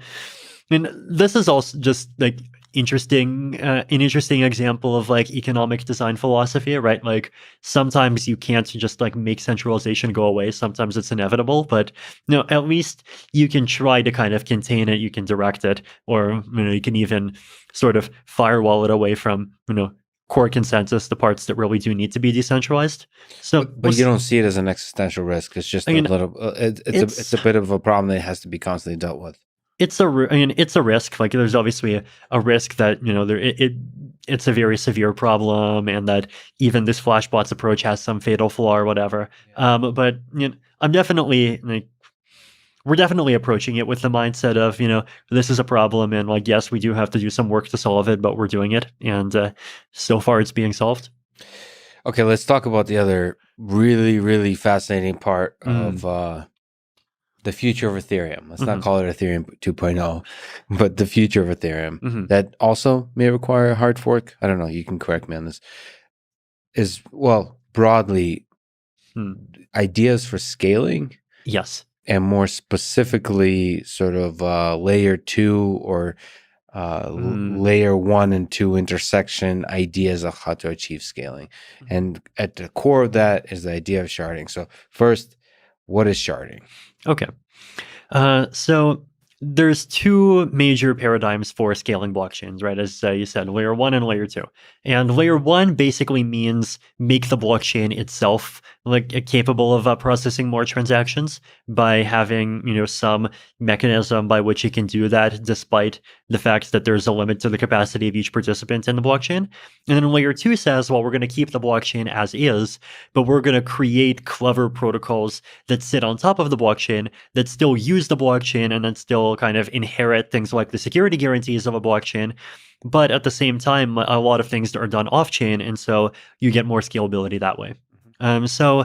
S2: and this is also just like an interesting example of like economic design philosophy, right? Like sometimes you can't just like make centralization go away. Sometimes it's inevitable, but at least you can try to kind of contain it. You can direct it, or you can even sort of firewall it away from core consensus, the parts that really do need to be decentralized. So,
S1: but you don't see it as an existential risk. It's just it's a bit of a problem that has to be constantly dealt with.
S2: It's a risk. Like there's obviously a risk that it's a very severe problem, and that even this Flashbots approach has some fatal flaw or whatever. Yeah. But I'm definitely like, we're definitely approaching it with the mindset of this is a problem, and like yes, we do have to do some work to solve it, but we're doing it, and so far it's being solved.
S1: Okay, let's talk about the other really, really fascinating part of the future of Ethereum. Let's not call it Ethereum 2.0, but the future of Ethereum that also may require a hard fork. I don't know. You can correct me on this. Is, well, broadly, ideas for scaling.
S2: Yes.
S1: And more specifically, sort of layer 2 or layer 1 and 2 intersection ideas of how to achieve scaling. And at the core of that is the idea of sharding. So first, what is sharding?
S2: Okay. So there's two major paradigms for scaling blockchains, right? As you said, layer 1 and layer 2. And layer 1 basically means make the blockchain itself like capable of processing more transactions by having some mechanism by which it can do that, despite the fact that there's a limit to the capacity of each participant in the blockchain. And then layer 2 says, well, we're going to keep the blockchain as is, but we're going to create clever protocols that sit on top of the blockchain that still use the blockchain and that still kind of inherit things like the security guarantees of a blockchain, but at the same time, a lot of things are done off-chain, and so you get more scalability that way. So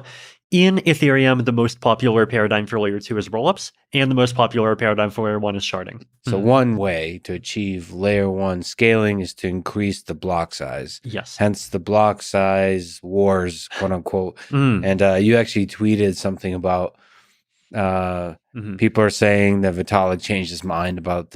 S2: in Ethereum, the most popular paradigm for layer 2 is rollups, and the most popular paradigm for layer 1 is sharding.
S1: So one way to achieve layer 1 scaling is to increase the block size.
S2: Yes.
S1: Hence the block size wars, quote unquote. And you actually tweeted something about people are saying that Vitalik changed his mind about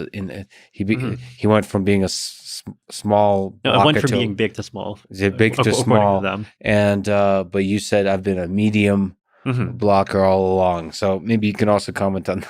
S1: he went from being a small
S2: it went from being big to small.
S1: Big to small. To and but you said I've been a medium blocker all along. So maybe you can also comment on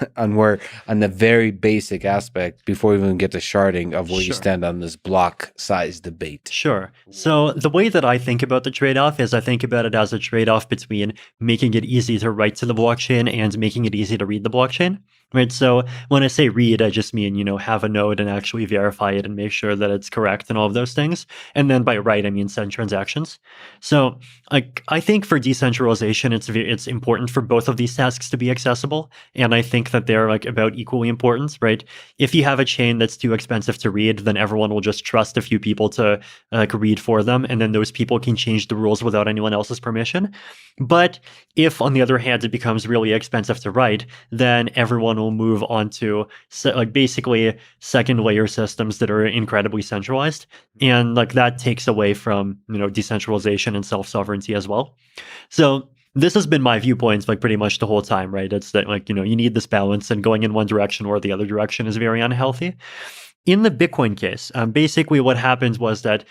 S1: the very basic aspect before we even get to sharding of where you stand on this block size debate.
S2: Sure. So the way that I think about the trade-off is I think about it as a trade-off between making it easy to write to the blockchain and making it easy to read the blockchain. Right. So when I say read, I just mean, have a node and actually verify it and make sure that it's correct and all of those things. And then by write, I mean send transactions. So I think for decentralization, it's important for both of these tasks to be accessible. And I think that they're like about equally important, right? If you have a chain that's too expensive to read, then everyone will just trust a few people to read for them. And then those people can change the rules without anyone else's permission. But if, on the other hand, it becomes really expensive to write, then everyone will move on to like basically second layer systems that are incredibly centralized. And like that takes away from, decentralization and self-sovereignty as well. So this has been my viewpoints like pretty much the whole time, right? It's that like, you need this balance, and going in one direction or the other direction is very unhealthy. In the Bitcoin case, basically what happened was that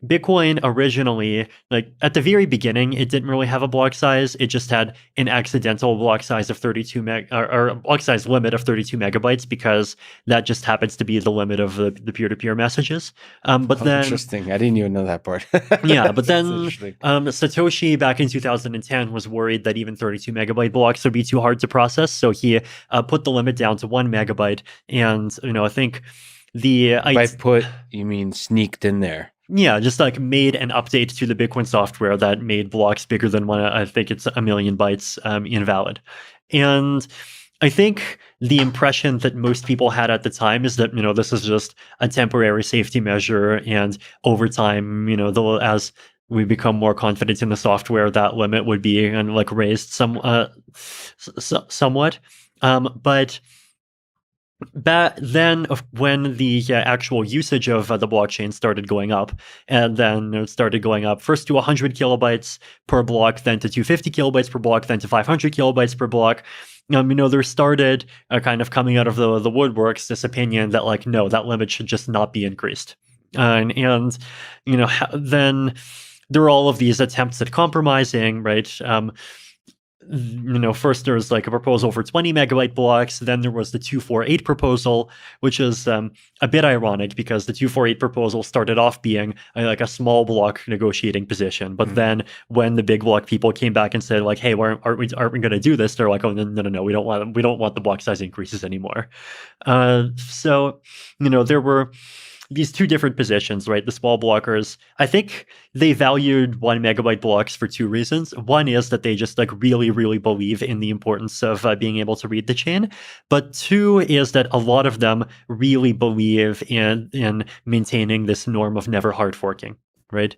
S2: Bitcoin originally, like at the very beginning, it didn't really have a block size. It just had an accidental block size of 32 or block size limit of 32 megabytes, because that just happens to be the limit of the peer-to-peer messages. But then,
S1: interesting. I didn't even know that part.
S2: yeah, but then Satoshi back in 2010 was worried that even 32 megabyte blocks would be too hard to process, so he put the limit down to 1 megabyte. And I think
S1: by put, you mean sneaked in there?
S2: Yeah, just like made an update to the Bitcoin software that made blocks bigger than one. I think it's 1 million bytes invalid. And I think the impression that most people had at the time is that, this is just a temporary safety measure, and over time, as we become more confident in the software, that limit would be and like raised somewhat. But back then, when the actual usage of the blockchain started going up, and then it started going up first to 100 kilobytes per block, then to 250 kilobytes per block, then to 500 kilobytes per block, there started kind of coming out of the woodworks this opinion that like, no, that limit should just not be increased. And then there were all of these attempts at compromising, right? First there was like a proposal for 20 megabyte blocks. Then there was the 248 proposal, which is a bit ironic because the 248 proposal started off being like a small block negotiating position. But then when the big block people came back and said like, hey, aren't we going to do this? They're like, oh, no, we don't want the block size increases anymore. So there were these two different positions, right? The small blockers, I think they valued 1 megabyte blocks for two reasons. One is that they just like really, really believe in the importance of being able to read the chain. But two is that a lot of them really believe in maintaining this norm of never hard forking, right?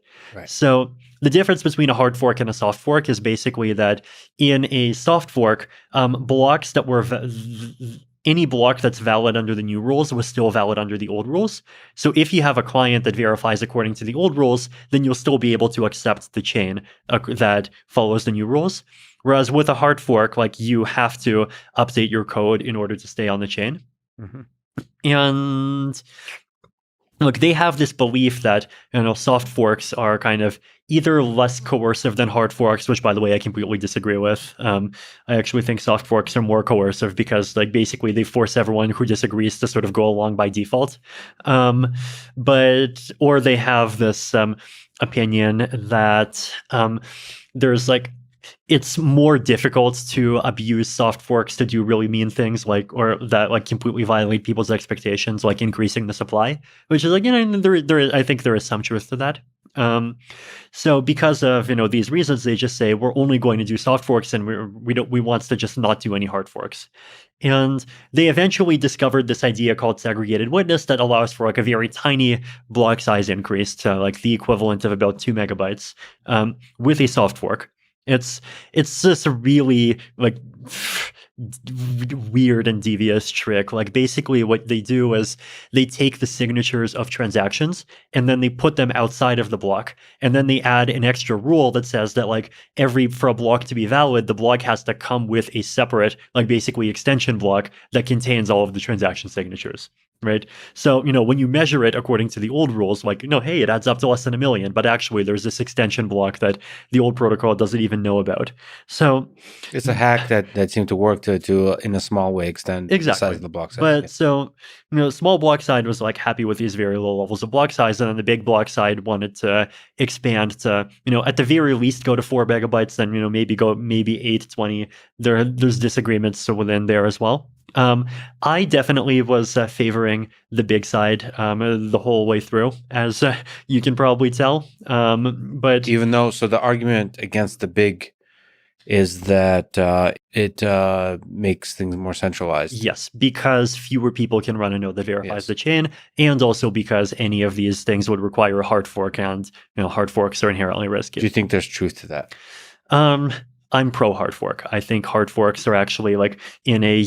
S2: So the difference between a hard fork and a soft fork is basically that in a soft fork, blocks that were any block that's valid under the new rules was still valid under the old rules. So if you have a client that verifies according to the old rules, then you'll still be able to accept the chain that follows the new rules. Whereas with a hard fork, like you have to update your code in order to stay on the chain. And look, they have this belief that soft forks are kind of either less coercive than hard forks, which, by the way, I completely disagree with. I actually think soft forks are more coercive because, like, basically they force everyone who disagrees to sort of go along by default. Or they have this opinion that there's like, it's more difficult to abuse soft forks to do really mean things or that like completely violate people's expectations, like increasing the supply, which is like, I think there is some truth to that. So because of, these reasons, they just say we're only going to do soft forks and we want to just not do any hard forks. And they eventually discovered this idea called segregated witness that allows for like a very tiny block size increase to like the equivalent of about 2 megabytes with a soft fork. It's just a really like weird and devious trick. Like basically what they do is they take the signatures of transactions and then they put them outside of the block, and then they add an extra rule that says that like for a block to be valid, the block has to come with a separate like basically extension block that contains all of the transaction signatures. Right. So, when you measure it according to the old rules, like, hey, it adds up to less than 1 million. But actually, there's this extension block that the old protocol doesn't even know about. So
S1: it's a hack that seemed to work to in a small way, extend the size of the block size.
S2: But so, small block side was like happy with these very low levels of block size. And then the big block side wanted to expand to, at the very least go to 4 megabytes, then, maybe 8, 20. There's disagreements within there as well. I definitely was favoring the big side the whole way through, as you can probably tell. But
S1: even though, so the argument against the big is that it makes things more centralized.
S2: Yes, because fewer people can run a node that verifies the chain, and also because any of these things would require a hard fork, and hard forks are inherently risky.
S1: Do you think there's truth to that?
S2: I'm pro hard fork. I think hard forks are actually like in a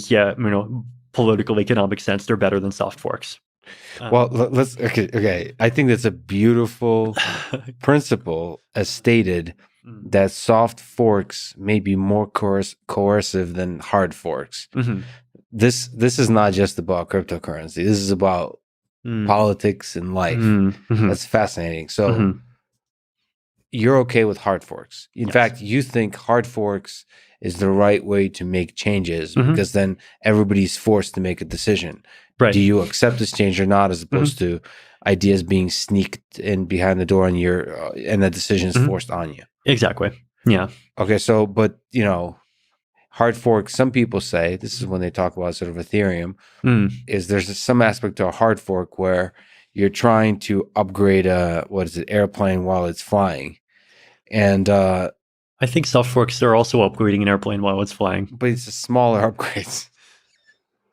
S2: political economic sense, they're better than soft forks.
S1: Well, let's okay. I think that's a beautiful principle as stated. that soft forks may be more coercive than hard forks. This is not just about cryptocurrency. This is about politics and life. That's fascinating. So you're okay with hard forks. In fact, you think hard forks is the right way to make changes because then everybody's forced to make a decision.
S2: Right.
S1: Do you accept this change or not, as opposed to ideas being sneaked in behind the door on your and the decision is forced on you?
S2: Exactly. Yeah.
S1: Okay. So, but hard forks, some people say, this is when they talk about sort of Ethereum, is there's some aspect to a hard fork where you're trying to upgrade a, airplane while it's flying. And
S2: I think soft forks are also upgrading an airplane while it's flying.
S1: But it's a smaller upgrades.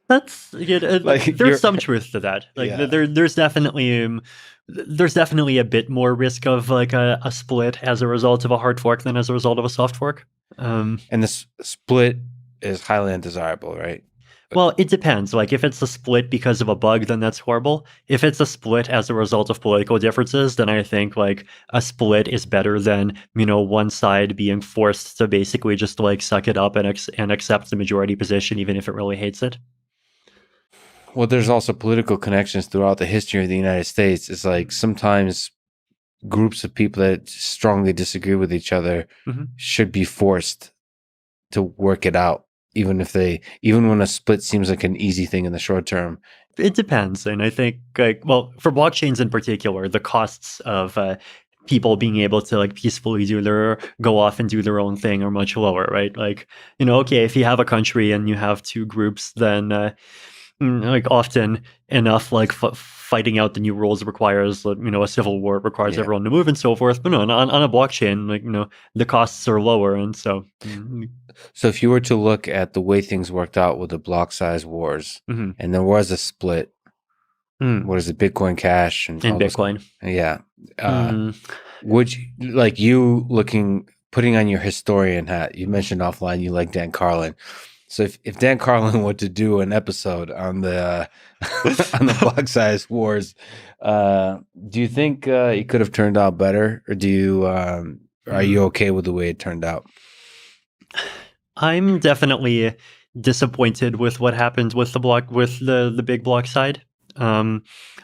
S2: That's there's some truth to that. There's definitely a bit more risk of like a split as a result of a hard fork than as a result of a soft fork.
S1: And the split is highly undesirable, right?
S2: Well, it depends. Like if it's a split because of a bug, then that's horrible. If it's a split as a result of political differences, then I think like a split is better than, one side being forced to basically just like suck it up and accept the majority position, even if it really hates it.
S1: Well, there's also political connections throughout the history of the United States. It's like sometimes groups of people that strongly disagree with each other should be forced to work it out, even when a split seems like an easy thing in the short term.
S2: It depends. And I think for blockchains in particular, the costs of people being able to like peacefully go off and do their own thing are much lower, right? Like, okay, if you have a country and you have two groups, then like often enough, like fighting out the new rules requires, a civil war, requires everyone to move and so forth. But no, on a blockchain, like, the costs are lower. And so.
S1: So if you were to look at the way things worked out with the block size wars and there was a split, what is it, Bitcoin Cash and
S2: Bitcoin.
S1: Would you, putting on your historian hat, you mentioned offline you like Dan Carlin. So if Dan Carlin were to do an episode on the on the block size wars, do you think it could have turned out better, or are you okay with the way it turned out?
S2: I'm definitely disappointed with what happened with the big block side.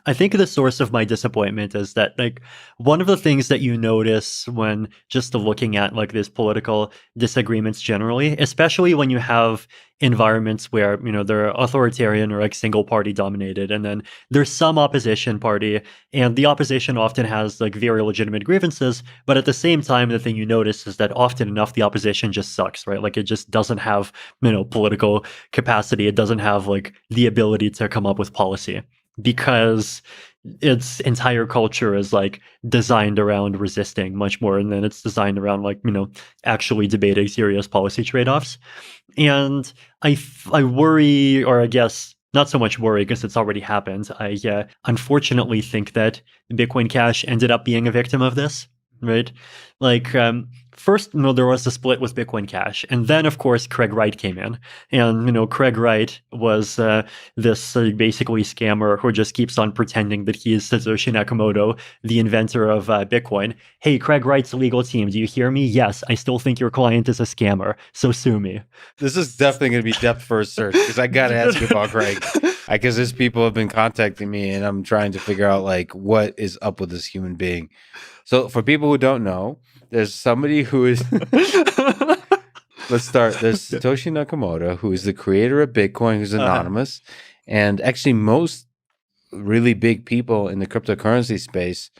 S2: I think the source of my disappointment is that like one of the things that you notice when just looking at like these political disagreements generally, especially when you have environments where, they're authoritarian or like single party dominated, and then there's some opposition party, and the opposition often has like very legitimate grievances, but at the same time, the thing you notice is that often enough the opposition just sucks, right? Like it just doesn't have, political capacity. It doesn't have like the ability to come up with policy, because its entire culture is like designed around resisting much more, and then it's designed around like, actually debating serious policy trade-offs. And I worry, or I guess not so much worry because it's already happened. I unfortunately think that Bitcoin Cash ended up being a victim of this, right? Like, first, there was a split with Bitcoin Cash, and then, of course, Craig Wright came in, and Craig Wright was this basically scammer who just keeps on pretending that he is Satoshi Nakamoto, the inventor of Bitcoin. Hey, Craig Wright's legal team, do you hear me? Yes, I still think your client is a scammer, so sue me.
S1: This is definitely going to be depth first search, because I got to ask you about Craig, because there's people have been contacting me, and I'm trying to figure out like what is up with this human being. So for people who don't know, there's somebody who is let's start. There's Satoshi Nakamoto, who is the creator of Bitcoin, who's anonymous. And actually most really big people in the cryptocurrency space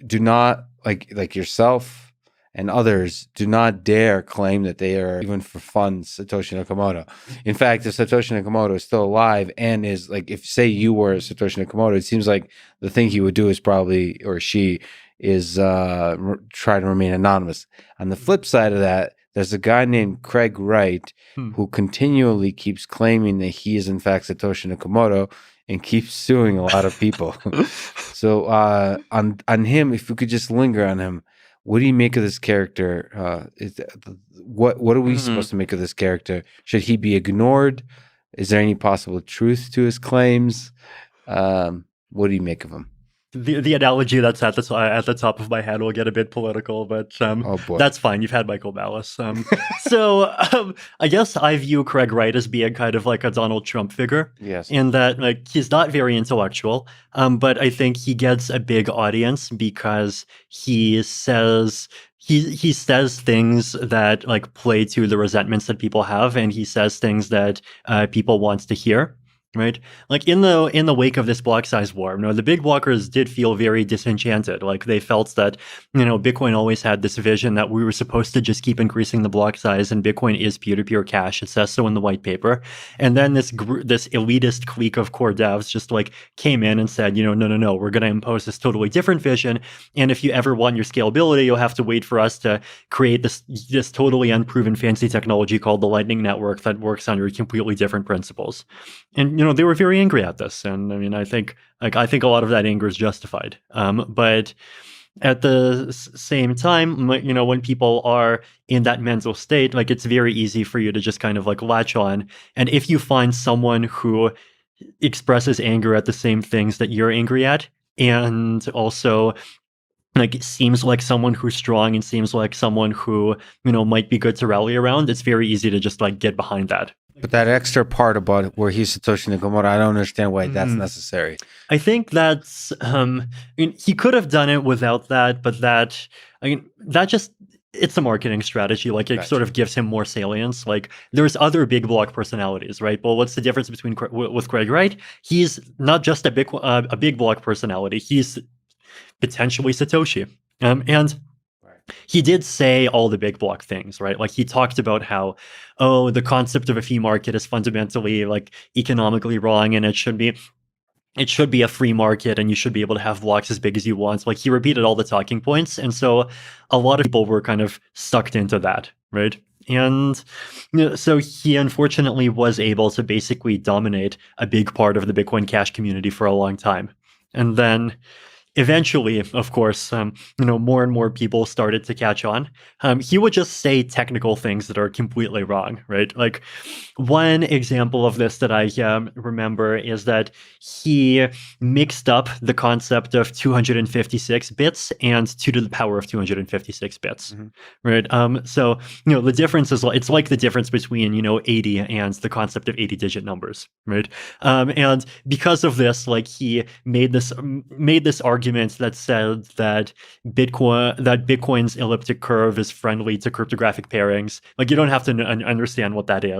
S1: do not, like yourself and others, do not dare claim that they are, even for fun, Satoshi Nakamoto. In fact, if Satoshi Nakamoto is still alive and is like, if say you were Satoshi Nakamoto, it seems like the thing he would do is probably, or she is try to remain anonymous. On the flip side of that, there's a guy named Craig Wright who continually keeps claiming that he is in fact Satoshi Nakamoto and keeps suing a lot of people. So on him, if we could just linger on him, what do you make of this character? What are we supposed to make of this character? Should he be ignored? Is there any possible truth to his claims? What do you make of him?
S2: the analogy that's at the top of my head will get a bit political, but
S1: Oh boy.
S2: that's fine. You've had Michael Malice. So I guess I view Craig Wright as being kind of like a Donald Trump figure.
S1: Yes.
S2: In that, like, he's not very intellectual, but I think he gets a big audience because he says things that like play to the resentments that people have, and he says things that people want to hear. Right, like in the wake of this block size war, the big blockers did feel very disenchanted. Like they felt that Bitcoin always had this vision that we were supposed to just keep increasing the block size, and Bitcoin is peer-to-peer cash. It says so in the white paper. And then this elitist clique of core devs just like came in and said, no, we're going to impose this totally different vision. And if you ever want your scalability, you'll have to wait for us to create this totally unproven fancy technology called the Lightning Network that works under completely different principles. And they were very angry at this, and I mean, I think a lot of that anger is justified. But at the same time, when people are in that mental state, like it's very easy for you to just kind of like latch on. And if you find someone who expresses anger at the same things that you're angry at, and also like it seems like someone who's strong and seems like someone who might be good to rally around, it's very easy to just like get behind that.
S1: But that extra part about where he's Satoshi Nakamoto, I don't understand why that's necessary.
S2: I think that's he could have done it without that, but that just, it's a marketing strategy. Like it sort of gives him more salience. Like there's other big block personalities, right? But what's the difference with Craig Wright? He's not just a big block personality. He's potentially Satoshi, and he did say all the big block things, right? Like he talked about how, the concept of a fee market is fundamentally like economically wrong, and it should be a free market, and you should be able to have blocks as big as you want. Like he repeated all the talking points, and so a lot of people were kind of sucked into that, right? And so he unfortunately was able to basically dominate a big part of the Bitcoin Cash community for a long time, and then eventually, of course, more and more people started to catch on. He would just say technical things that are completely wrong, right? Like one example of this that I remember is that he mixed up the concept of 256 bits and 2 to the power of 256 bits, right? So, the difference is, it's like the difference between, 80 and the concept of 80-digit numbers, right? And because of this, like he made this argument that said that Bitcoin's elliptic curve is friendly to cryptographic pairings. Like you don't have to understand what that is.